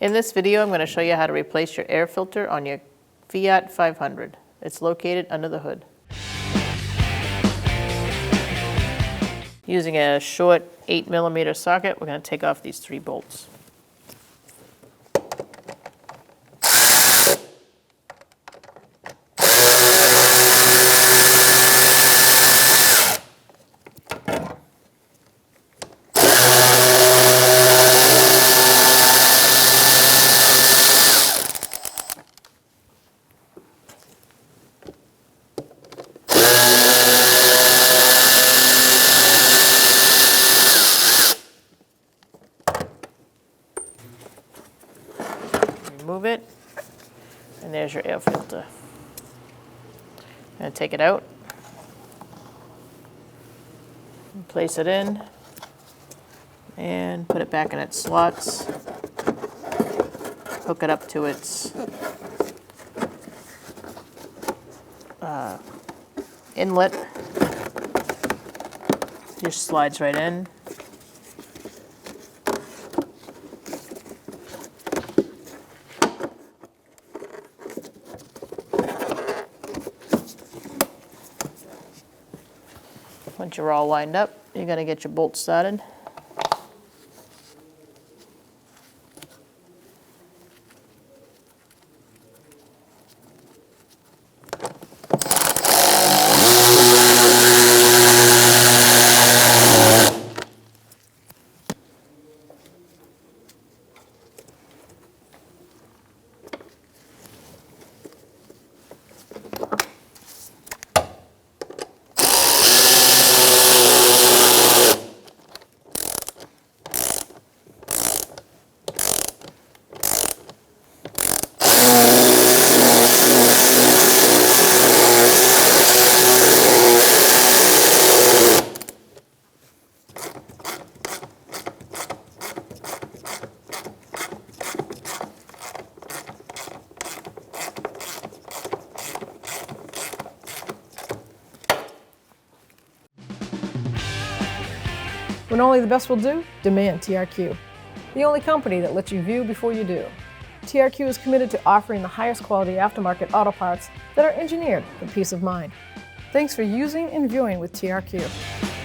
In this video, I'm going to show you how to replace your air filter on your Fiat 500. It's located under the hood. Using a short 8mm socket, we're going to take off these 3 bolts. Remove it, and there's your air filter. I'm going to take it out, and place it in, and put it back in its slots. Hook it up to its inlet. Just slides right in. Once you're all lined up, you're going to get your bolts started. When only the best will do, demand TRQ. The only company that lets you view before you do. TRQ is committed to offering the highest quality aftermarket auto parts that are engineered for peace of mind. Thanks for using and viewing with TRQ.